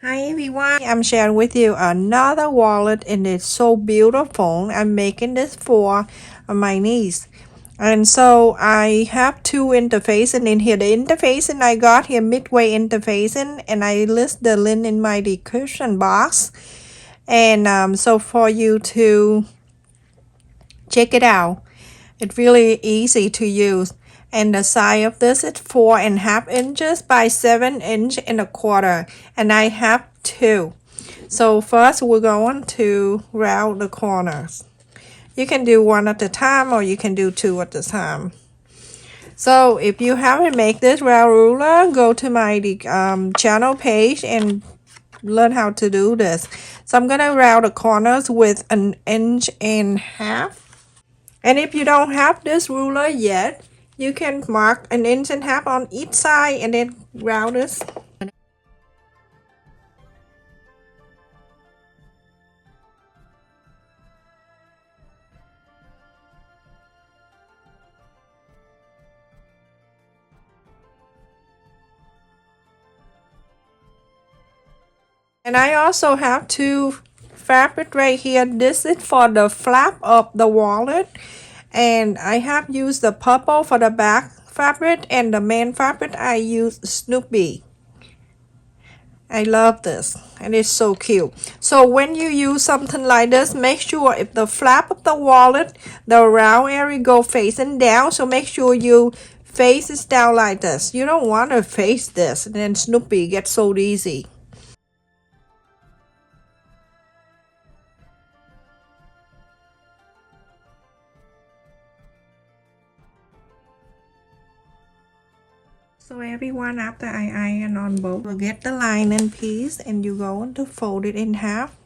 Hi everyone, I'm sharing with you another wallet and it's so beautiful. I'm making this for my niece. And so I have two interfacing in here. The interfacing I got here midway interfacing, and I list the link in my description box. And so for you to check it out, it's really easy to use. And the size of this is 4.5 inches by 7.25 inches. And I have two. So first we're going to round the corners. You can do one at a time or you can do two at a time. So if you haven't made this round ruler, go to my channel page and learn how to do this. So I'm going to round the corners with 1.5 inches. And if you don't have this ruler yet, you can mark 1.5 inches on each side and then round this. And I also have two fabric right here. This is for the flap of the wallet. And I have used the purple for the back fabric, and the main fabric I use Snoopy. I love this and it's so cute. So when you use something like this, make sure if the flap of the wallet, the round area go facing down, so make sure you face it down like this. You don't want to face this and then Snoopy gets so easy. So everyone, after I iron on both, will get the lining piece and you go to fold it in half.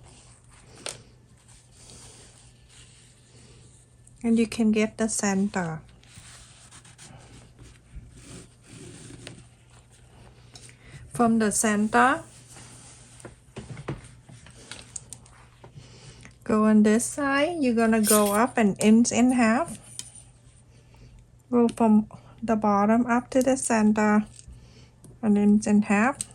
And you can get the center. From the center, go on this side, you're gonna go up 1.5 inches. Go from the bottom up to the center, 1.5 inches.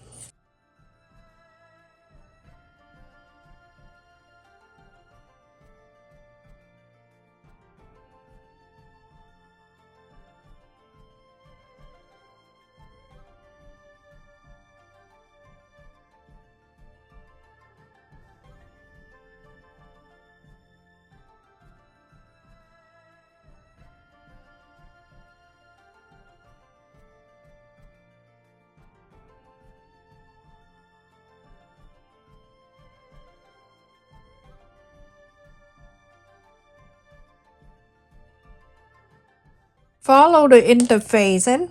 Follow the interfacing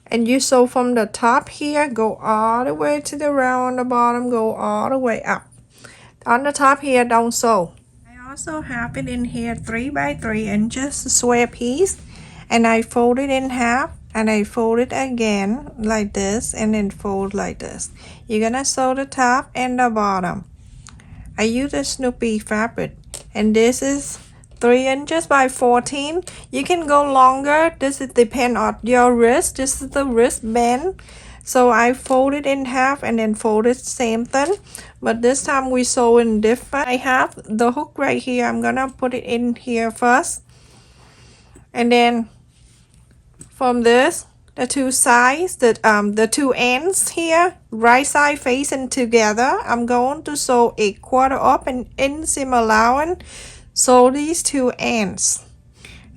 and you sew from the top here, go all the way to the round on the bottom, go all the way up. On the top here, don't sew. I also have it in here 3 by 3 inches square piece, and I fold it in half and I fold it again like this and then fold like this. You're gonna sew the top and the bottom. I use a Snoopy fabric and this is 3 inches by 14. You can go longer. This is depend on your wrist. This is the wristband. So I fold it in half and then fold it same thing. But this time we sew in different. I have the hook right here. I'm gonna put it in here first. And then from this, the two sides, the two ends here, right side facing together, I'm going to sew 1/4 up and inseam allowance. So these two ends,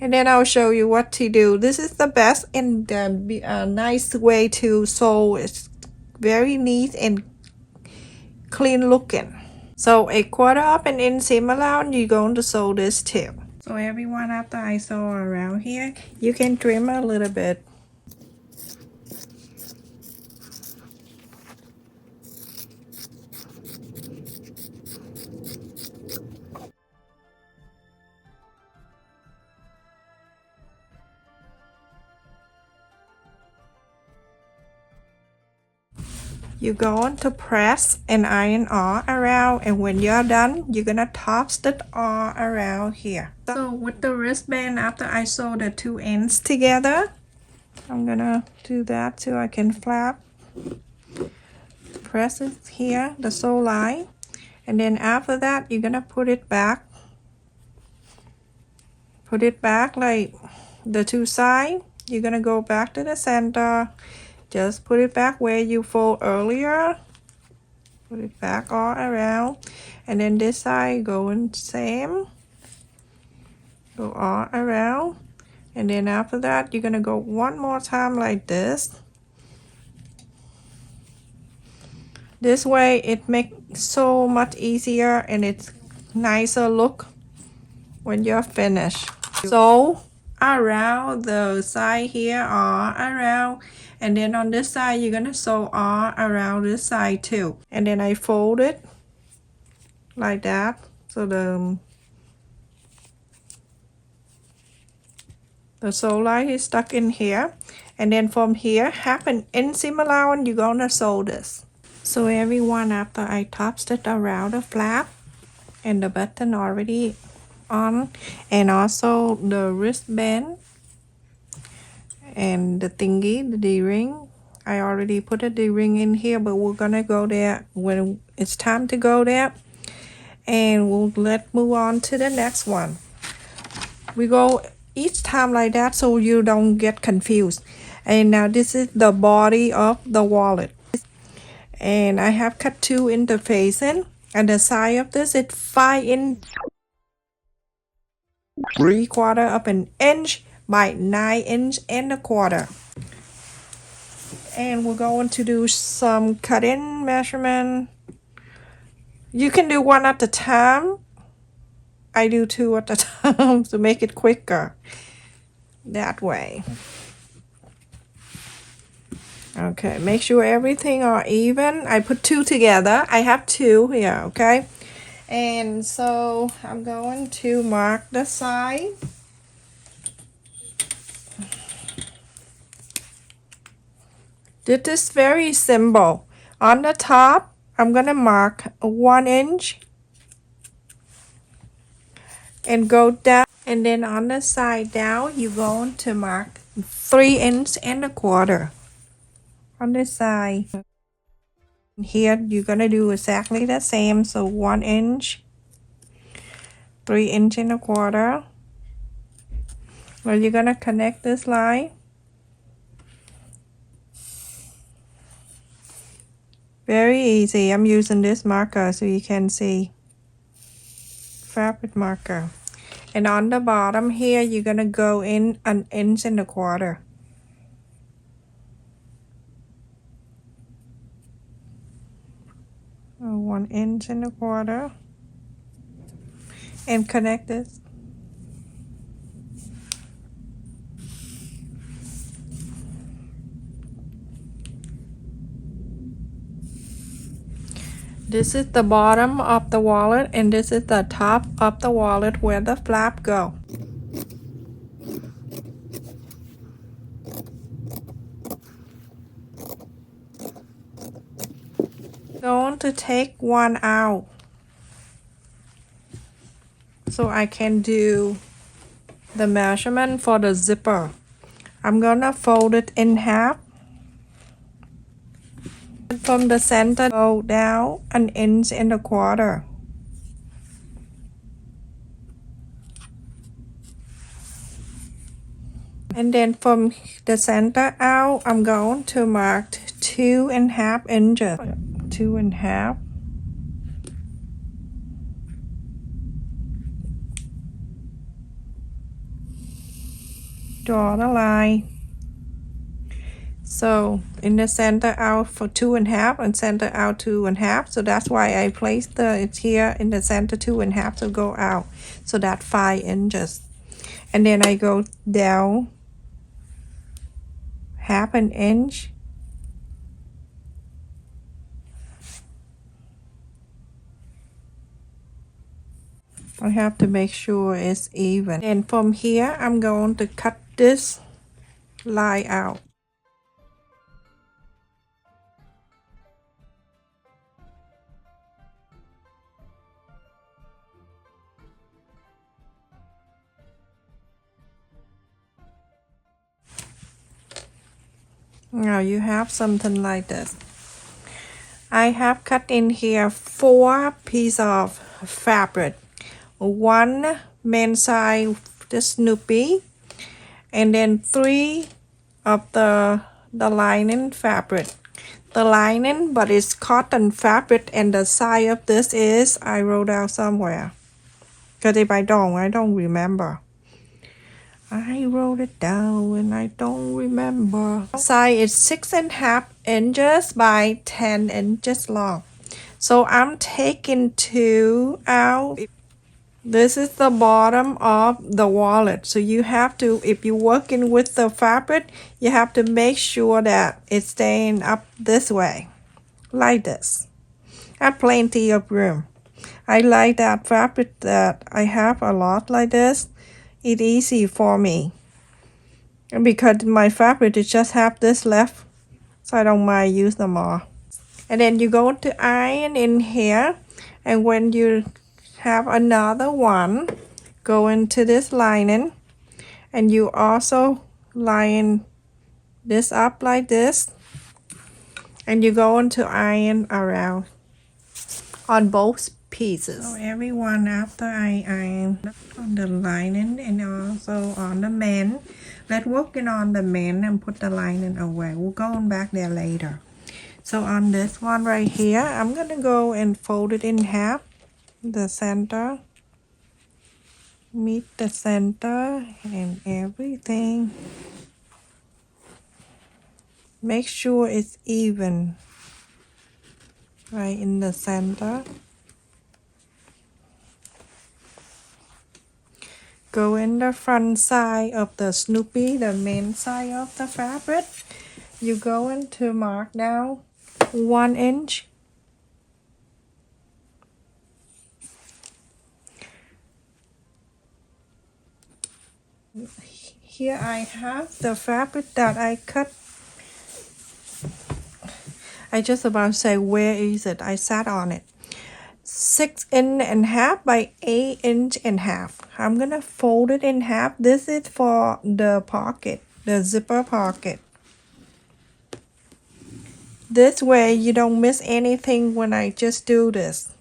and then I'll show you what to do. This is the best and nice way to sew. It's very neat and clean looking. So 1/4 up and inseam allowance, you're going to sew this too. So everyone, after I sew around here, you can trim a little bit. You're going to press and iron all around, and when you're done, you're gonna toss it all around here. So with the wristband, after I sew the two ends together, I'm gonna do that so I can flap. press it here, the sew line, and then after that you're gonna put it back like the two sides. You're gonna go back to the center, just put it back where you fold earlier, put it back all around, and then this side going same, go all around, and then after that you're gonna go one more time like this. This way it makes so much easier and it's nicer look when you're finished. So around the side here, all around, and then on this side you're gonna sew all around this side too. And then I fold it like that, so the sew line is stuck in here, and then from here 1/2 inch seam allowance you're gonna sew this. So everyone, after I top stitch around the flap and the button already on, and also the wristband and the thingy, the D-ring, I already put a D-ring in here, but we're gonna go there when it's time to go there, and let's move on to the next one. We go each time like that so you don't get confused. And now this is the body of the wallet, and I have cut 2 interfacing, and the size of this is 5 inch 3/4 of an inch by 9 inch and a quarter. And we're going to do some cut-in measurement. You can do one at a time. I do 2 at a time to make it quicker that way. Okay, make sure everything are even. I put 2 together. I have 2 here, okay? And so I'm going to mark the side. This is very simple. On the top, I'm gonna mark 1 inch and go down, and then on the side down you're going to mark 3 inch and a quarter on this side. Here you're gonna do exactly the same, so 1 inch, 3 inch and a quarter. Well, you're gonna connect this line. Very easy. I'm using this marker so you can see, fabric marker. And on the bottom here you're gonna go in 1 inch and a quarter. Oh, 1 inch and a quarter, and connect this. This is the bottom of the wallet, and this is the top of the wallet where the flap go. Going to take one out so I can do the measurement for the zipper. I'm gonna fold it in half. From the center go down 1 inch and a quarter. And then from the center out I'm going to mark 2.5 inches. 2.5. Draw the line. So in the center out for 2.5 and center out 2.5, so that's why I placed it's here in the center 2.5 to go out, so that 5 inches. And then I go down 1/2 inch. I have to make sure it's even. And from here I'm going to cut this line out. Now you have something like this. I have cut in here 4 pieces of fabric. One men's size, the Snoopy, and then 3 of the lining fabric. The lining, but it's cotton fabric, and the size of this is, I wrote out somewhere. Because if I don't remember. I wrote it down and I don't remember. Size is 6.5 inches by 10 inches long. So I'm taking 2 out. This is the bottom of the wallet. So you have to, if you're working with the fabric, you have to make sure that it's staying up this way, like this. I have plenty of room. I like that fabric that I have a lot like this. It's easy for me. And because my fabric is just have this left, so I don't mind use them all. And then you go to iron in here, and when you have another one, go into this lining, and you also line this up like this, and you go into iron around on both pieces. So everyone, after I iron on the lining and also on the men, let's work on the men and put the lining away. We'll go back there later. So on this one right here, I'm gonna go and fold it in half. The center, meet the center and everything. Make sure it's even right in the center. Go in the front side of the Snoopy, the main side of the fabric. You go into mark down 1 inch. Here I have the fabric that I cut. I just about to say, where is it? I sat on it. 6.5 by 8.5. I'm gonna fold it in half. This is for the pocket, the zipper pocket. This way you don't miss anything when I just do this.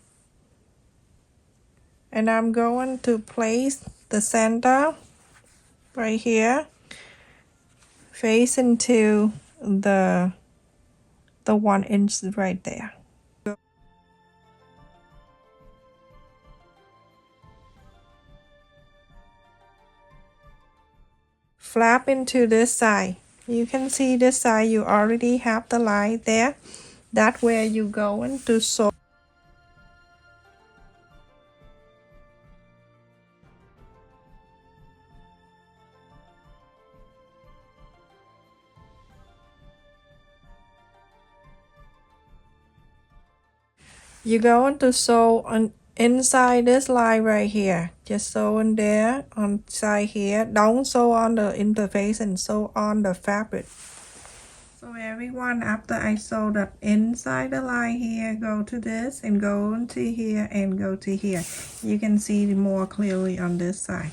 And I'm going to place the center right here, face into the 1 inch right there. Flap into this side. You can see this side, you already have the line there. That's where you going to sew. You're going to sew on inside this line right here. Just sew in there on side here. Don't sew on the interface and sew on the fabric. So everyone, after I sewed up inside the line here, go to this and go into here and go to here. You can see more clearly on this side.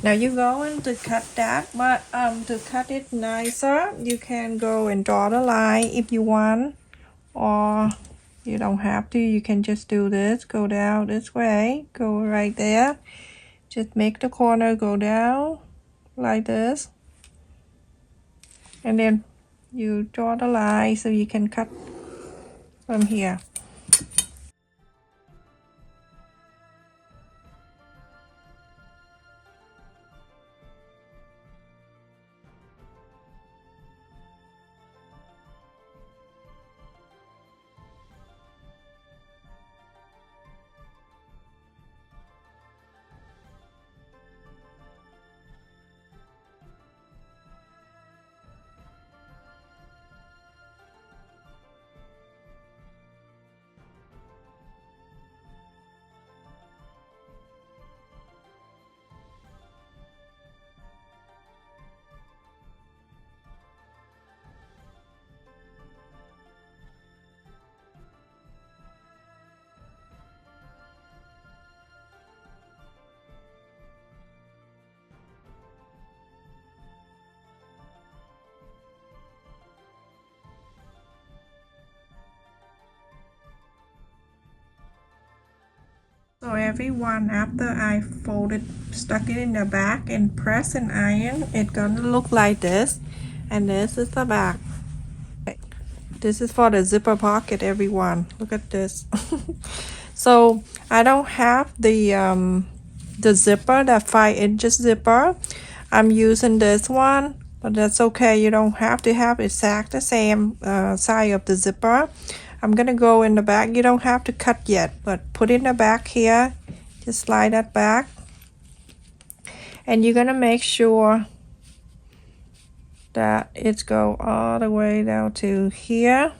Now you're going to cut that, but to cut it nicer, you can go and draw the line if you want, or you don't have to. You can just do this, go down this way, go right there. Just make the corner go down like this. And then you draw the line so you can cut from here. So everyone, after I folded, stuck it in the back and press and iron, it's gonna look like this. And this is the back. This is for the zipper pocket, everyone. Look at this. So I don't have the zipper, that 5" zipper. I'm using this one, but that's okay. You don't have to have exact the same size of the zipper. I'm gonna go in the back. You don't have to cut yet, but put in the back here. Just slide that back, and you're gonna make sure that it's go all the way down to here,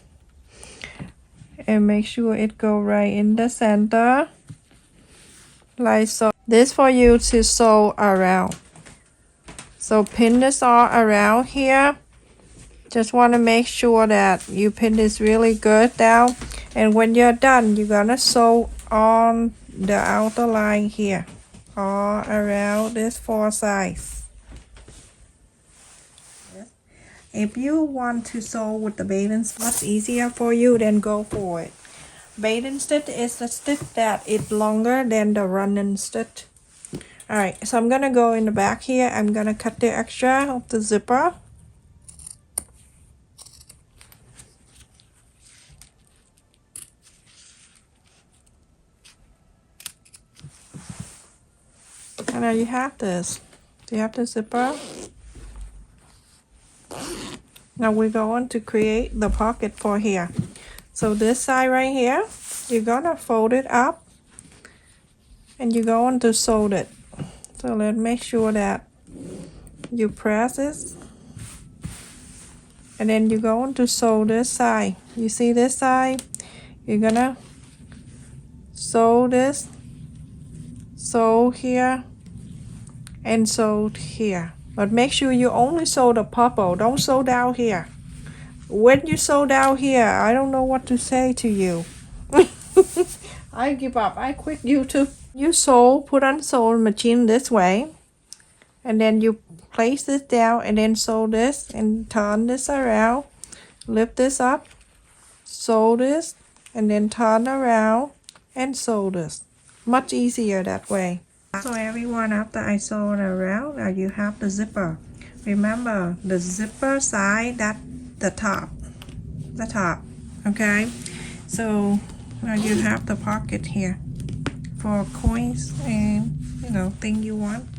and make sure it go right in the center, like so. This for you to sew around. So pin this all around here. Just want to make sure that you pin this really good down, and when you're done, you're gonna sew on the outer line here, all around this 4 sides. If you want to sew with the bathing stitch, what's easier for you, then go for it. Bathing stitch is the stitch that is longer than the running stitch. Alright, so I'm gonna go in the back here. I'm gonna cut the extra of the zipper. And now you have this. Do you have the zipper? Now we're going to create the pocket for here. So this side right here, you're gonna fold it up, and you're going to sew it. So let's make sure that you press this, and then you're going to sew this side. You see this side? You're gonna sew this, sew here, and sew here. But make sure you only sew the purple. Don't sew down here. When you sew down here, I don't know what to say to you. I give up. I quit YouTube. You sew, put on sewing machine this way, and then you place this down, and then sew this and turn this around. Lift this up, sew this, and then turn around and sew this. Much easier that way. So everyone, after I sew it around, now you have the zipper. Remember the zipper side, that the top, okay? So now you have the pocket here for coins and thing you want.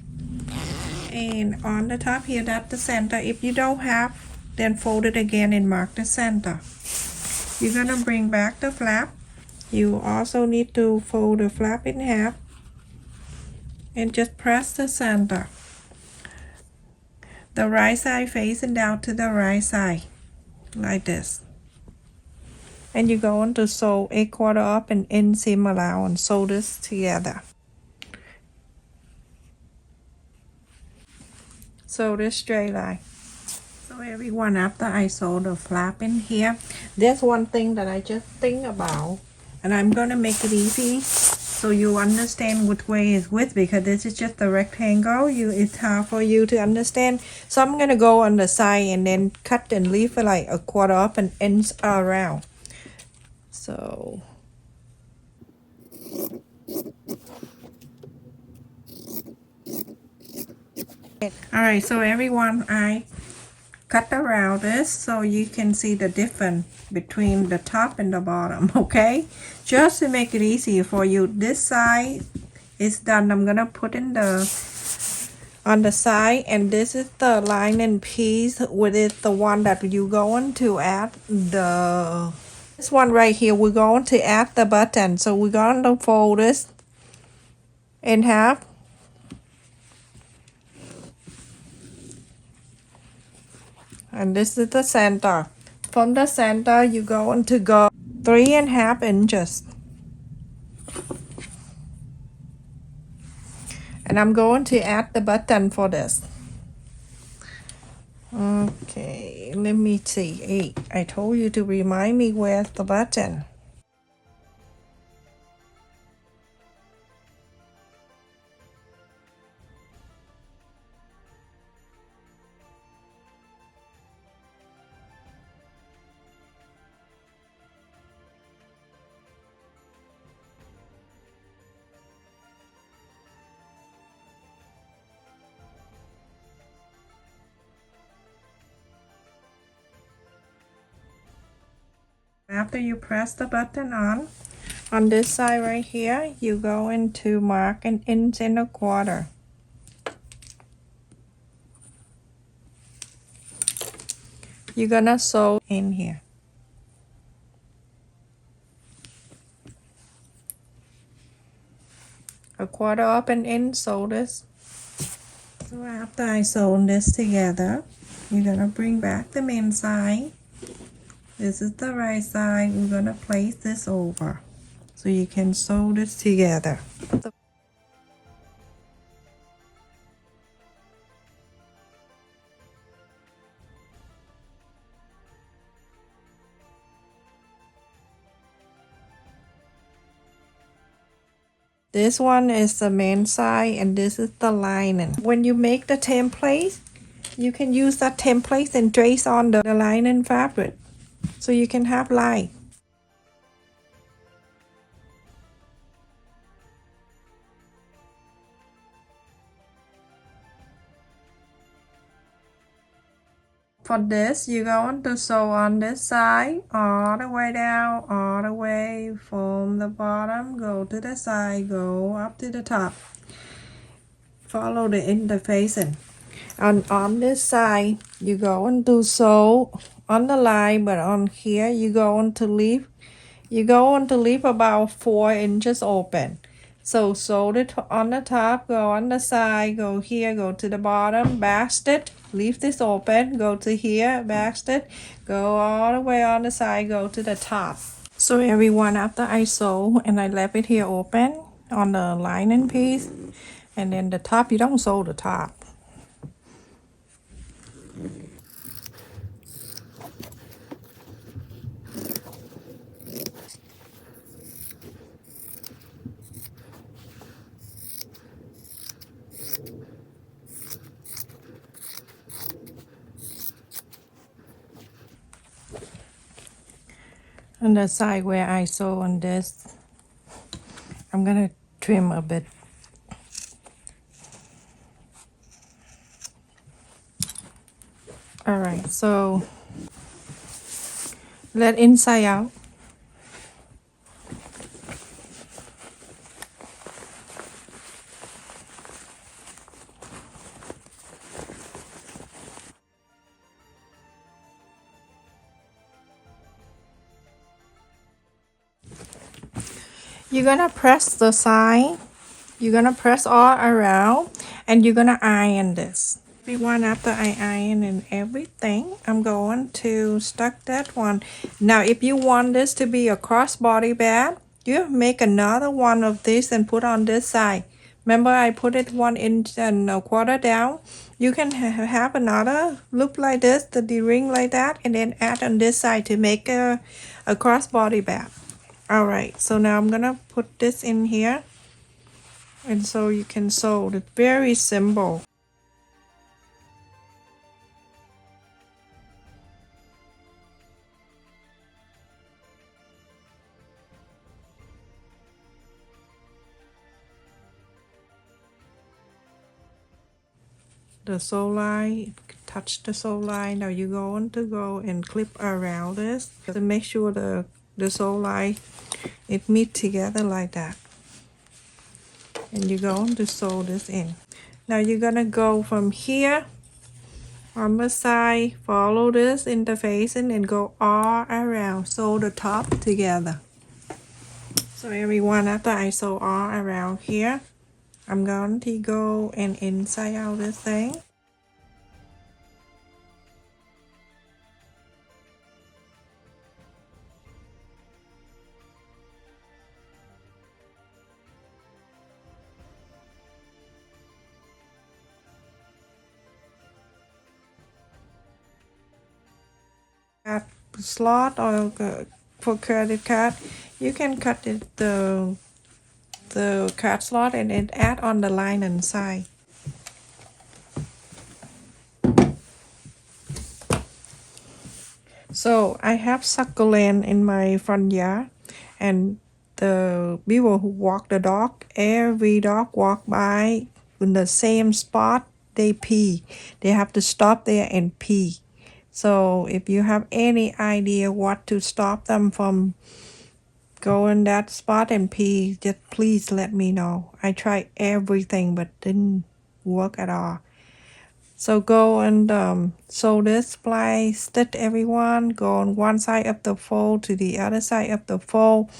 And on the top here, that's the center. If you don't have, then fold it again and mark the center. You're gonna bring back the flap. You also need to fold the flap in half and just press the center. The right side facing down to the right side, like this. And you're going to sew 1/4 up and inseam around and sew this together. Sew this straight line. So everyone, after I sew the flap in here, there's one thing that I just think about, and I'm gonna make it easy so you understand which way is which, because this is just a rectangle. It's hard for you to understand. So I'm gonna go on the side and then cut and leave it like 1/4 up and ends around. So alright, so everyone, I cut around this so you can see the difference between the top and the bottom, okay? Just to make it easier for you. This side is done. I'm gonna put in on the side, and this is the lining piece with it, the one that you going to add this one right here. We're going to add the button, so we're going to fold this in half. And this is the center. From the center, you're going to go 3.5 inches. And I'm going to add the button for this. Okay, let me see. Hey, I told you to remind me where's the button. After you press the button on this side right here, you go into mark an inch and a quarter. You're gonna sew in here. A quarter of an inch, sew this. So after I sew this together, you're gonna bring back the main side. This is the right side. We're gonna place this over so you can sew this together. This one is the main side and this is the lining. When you make the template, you can use that template and trace on the lining fabric so you can have line. For this, you're going to sew on this side all the way down, all the way from the bottom, go to the side, go up to the top. Follow the interfacing. And on this side, you're going to sew on the line, but on here, you're going to leave about 4 inches open. So sew it on the top, go on the side, go here, go to the bottom, back stitch, leave this open, go to here, back stitch, go all the way on the side, go to the top. So everyone, after I sew and I left it here open on the lining piece, and then the top, you don't sew the top. On the side where I sew on this, I'm gonna trim a bit. All right, so let inside out. You're gonna press the side, you're gonna press all around, and you're gonna iron this. Everyone, after I iron and everything, I'm going to stuck that one. Now if you want this to be a crossbody bag, you make another one of this and put on this side. Remember I put it 1 inch and a quarter down. You can have another loop like this, the D-ring like that, and then add on this side to make a crossbody bag. Alright, so now I'm gonna put this in here, and so you can sew it. Very simple. The sew line, touch the sew line. Now you're going to go and clip around this to make sure the sew line it meet together like that. And you're going to sew this in. Now you're gonna go from here on the side, follow this interfacing and go all around, sew the top together. So everyone, after I sew all around here, I'm going to go and inside out this thing. At slot or for credit card, you can cut it the card slot and then add on the line inside. So I have succulent in my front yard, and the people who walk the dog, every dog walk by in the same spot, they pee. They have to stop there and pee. So if you have any idea what to stop them from going that spot and pee, just please let me know. I tried everything but didn't work at all. So go and sew this splice, stitch everyone, go on one side of the fold to the other side of the fold.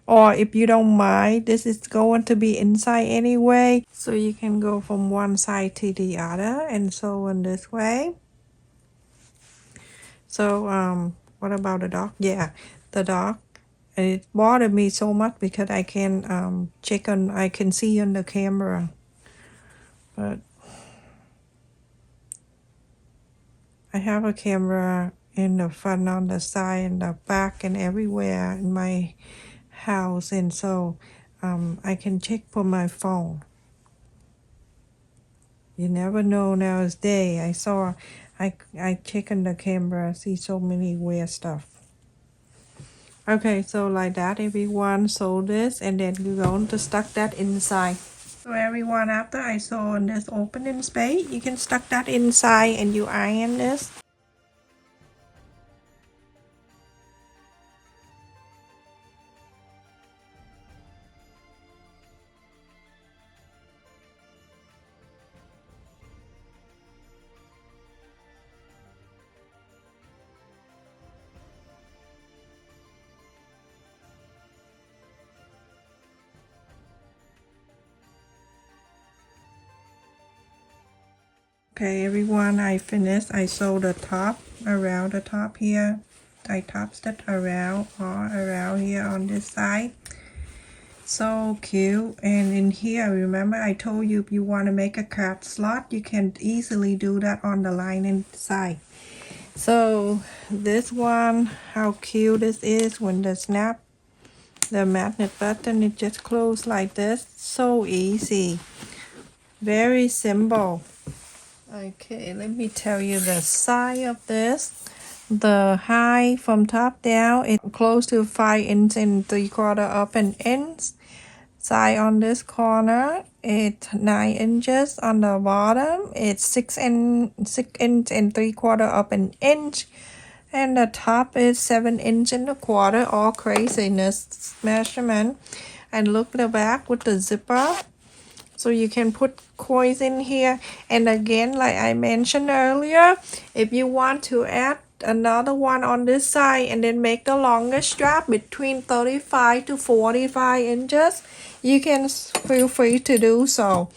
Or if you don't mind, this is going to be inside anyway. So you can go from one side to the other and sew in this way. So what about the dog? Yeah, the dog. And it bothered me so much because I can I can see on the camera. But I have a camera in the front, on the side, and the back, and everywhere in my house, and so I can check for my phone. You never know nowadays. I check on the camera, see so many weird stuff. Okay, so like that, everyone, sew this, and then you're going to stuck that inside. So everyone, after I sew on this opening space, you can stuck that inside and you iron this. Okay, everyone, I finished. I sewed the top around the top here. I top stitched around all around here on this side. So cute. And in here, remember I told you if you want to make a card slot, you can easily do that on the lining side. So this one, how cute this is when the snap the magnet button, it just closes like this. So easy, very simple. Okay, let me tell you the size of this. The height from top down is close to 5 inches and 3/4 up an inch. Size on this corner it's 9 inches. On the bottom it's 6 inch and 3/4 up an inch. And the top is 7 inch and 1/4. All craziness measurement. And look at the back with the zipper. So you can put coins in here. And again, like I mentioned earlier, if you want to add another one on this side and then make the longest strap between 35 to 45 inches, you can feel free to do so.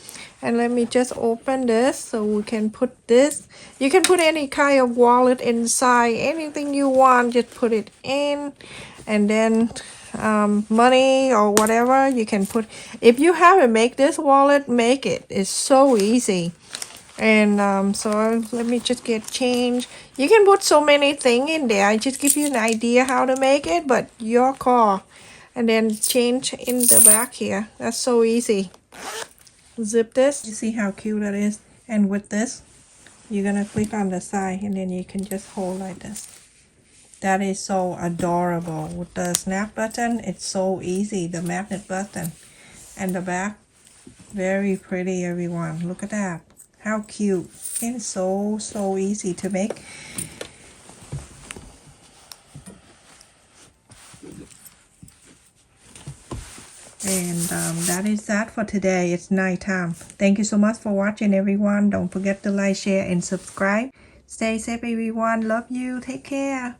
And let me just open this so we can put this. You can put any kind of wallet inside, anything you want, just put it in. And then money or whatever you can put. If you haven't make this wallet, make it. It's so easy. And so let me just get change. You can put so many things in there. I just give you an idea how to make it, but your call. And then change in the back here. That's so easy. Zip this. You see how cute that is? And with this, you're gonna click on the side and then you can just hold like this. That is so adorable. With the snap button, it's so easy. The magnet button. And the back, very pretty, everyone. Look at that. How cute. It's so easy to make. And that is that for today. It's night time. Thank you so much for watching, everyone. Don't forget to like, share, and subscribe. Stay safe, everyone. Love you. Take care.